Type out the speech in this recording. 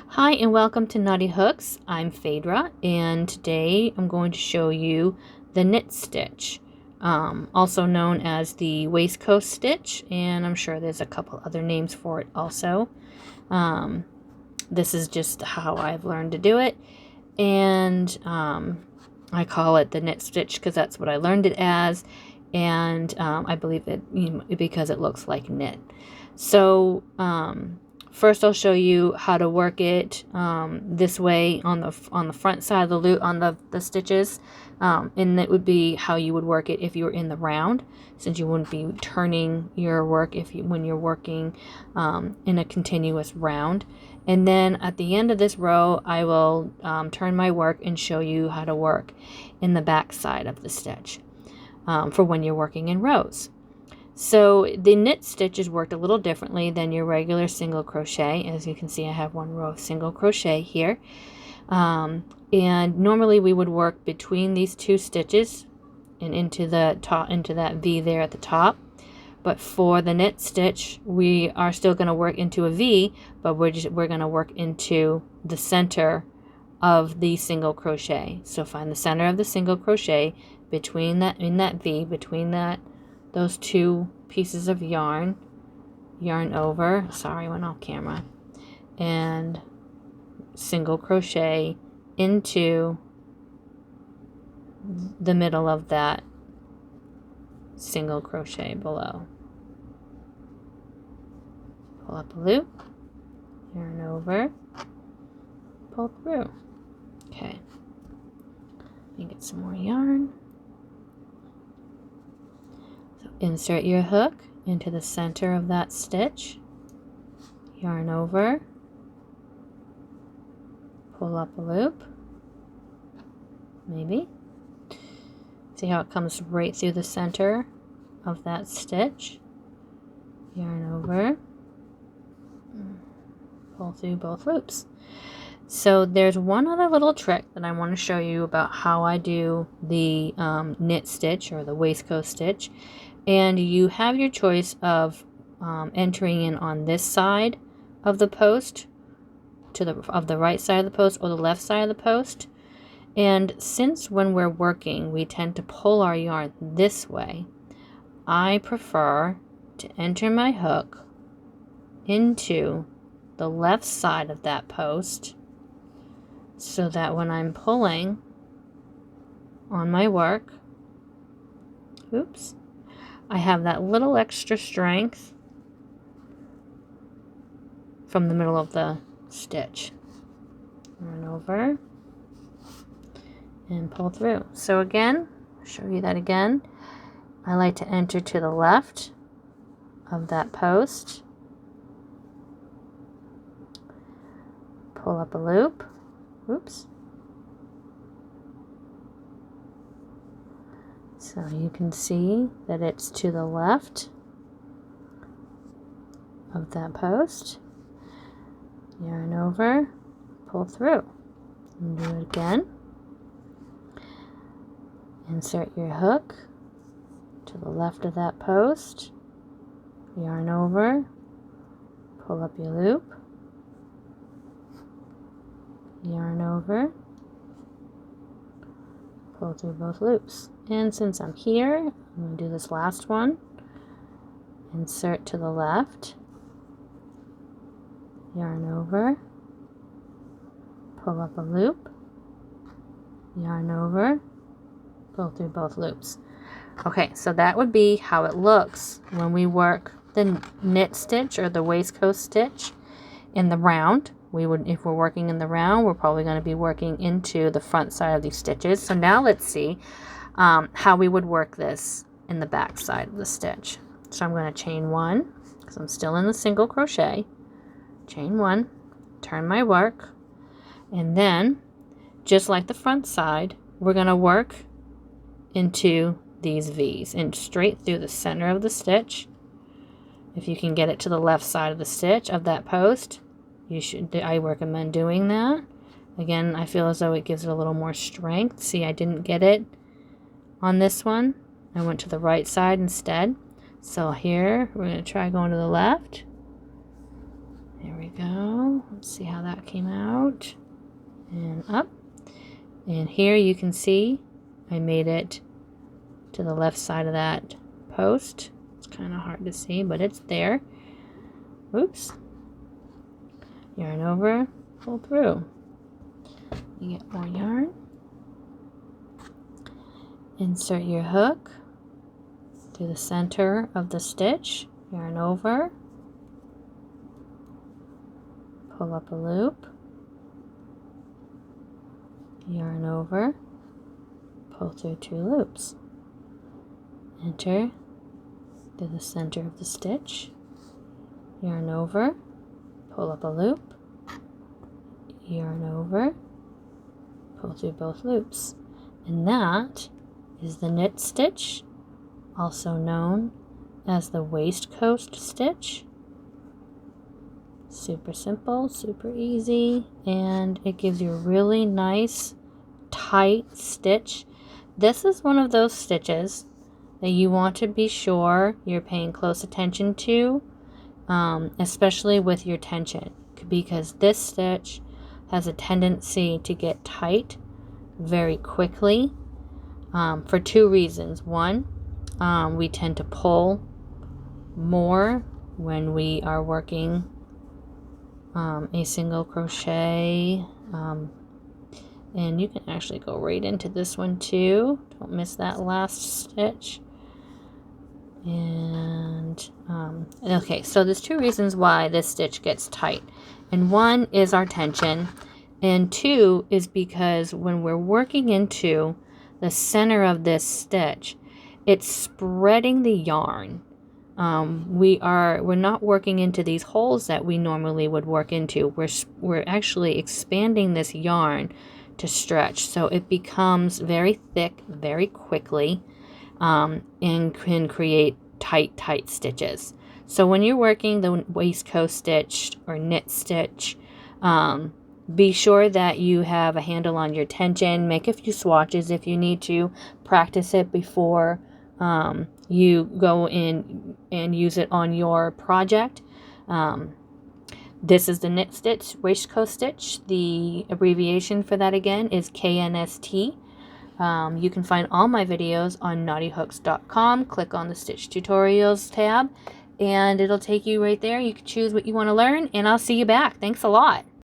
Hi and welcome to Naughty Hooks. I'm Phaedra and today I'm going to show you the knit stitch, also known as the waistcoat stitch, and I'm sure there's a couple other names for it also. This is just how I've learned to do it, and I call it the knit stitch because that's what I learned it as, and I believe it because it looks like knit. So first I'll show you how to work it this way on the front side of the loop on the stitches, and that would be how you would work it if you were in the round, since you wouldn't be turning your work when you're working in a continuous round. And then at the end of this row I will turn my work and show you how to work in the back side of the stitch for when you're working in rows. So the knit stitch is worked a little differently than your regular single crochet. As you can see, I have one row of single crochet here, and normally we would work between these two stitches and into the top, into that V there at the top. But for the knit stitch, we are still going to work into a V, but we're going to work into the center of the single crochet. So find the center of the single crochet between that, in that V, between those two pieces of yarn over, sorry, went off camera, and single crochet into the middle of that single crochet below. Pull up a loop, yarn over, pull through. Okay, let me get some more yarn. So insert your hook into the center of that stitch, yarn over, pull up a loop, maybe. See how it comes right through the center of that stitch, yarn over, pull through both loops. So there's one other little trick that I want to show you about how I do the knit stitch or the waistcoat stitch, and you have your choice of entering in on this side of the post, of the right side of the post or the left side of the post. And since when we're working we tend to pull our yarn this way, I prefer to enter my hook into the left side of that post, so that when I'm pulling on my work, oops, I have that little extra strength from the middle of the stitch. Run over and pull through. So again, I'll show you that again. I like to enter to the left of that post, pull up a loop, oops, so you can see that it's to the left of that post, yarn over, pull through, and do it again. Insert your hook to the left of that post, yarn over, pull up your loop, yarn over, pull through both loops. And since I'm here, I'm going to do this last one. Insert to the left, yarn over, pull up a loop, yarn over, pull through both loops. Okay, so that would be how it looks when we work the knit stitch or the waistcoat stitch in the round. If we're working in the round, we're probably going to be working into the front side of these stitches. So now let's see how we would work this in the back side of the stitch. So I'm going to chain one because I'm still in the single crochet, chain one, turn my work, and then just like the front side, we're going to work into these V's and straight through the center of the stitch. If you can get it to the left side of the stitch of that post, I recommend doing that. Again, I feel as though it gives it a little more strength. See, I didn't get it on this one. I went to the right side instead. So here, we're going to try going to the left. There we go. See how that came out, and up. And here you can see I made it to the left side of that post. It's kind of hard to see, but it's there. Oops. Yarn over, pull through. You get more yarn. Insert your hook through the center of the stitch. Yarn over. Pull up a loop. Yarn over. Pull through 2 loops. Enter through the center of the stitch. Yarn over. Pull up a loop. Yarn over. Pull through both loops. And that is the knit stitch, also known as the waistcoat stitch. Super simple, super easy, and it gives you a really nice tight stitch. This is one of those stitches that you want to be sure you're paying close attention to, especially with your tension, because this stitch has a tendency to get tight very quickly. For 2 reasons. One, we tend to pull more when we are working a single crochet, and you can actually go right into this one too. Don't miss that last stitch. And okay, so there's 2 reasons why this stitch gets tight, and one is our tension, and 2 is because when we're working into the center of this stitch, it's spreading the yarn. We're not working into these holes that we normally would work into. We're actually expanding this yarn to stretch, so it becomes very thick very quickly, and can create tight stitches. So when you're working the waistcoat stitch or knit stitch, be sure that you have a handle on your tension. Make a few swatches if you need to. Practice it before you go in and use it on your project. This is the knit stitch, waistcoat stitch. The abbreviation for that again is KNST. You can find all my videos on knottyhooks.com. Click on the Stitch Tutorials tab, and it'll take you right there. You can choose what you want to learn, and I'll see you back. Thanks a lot.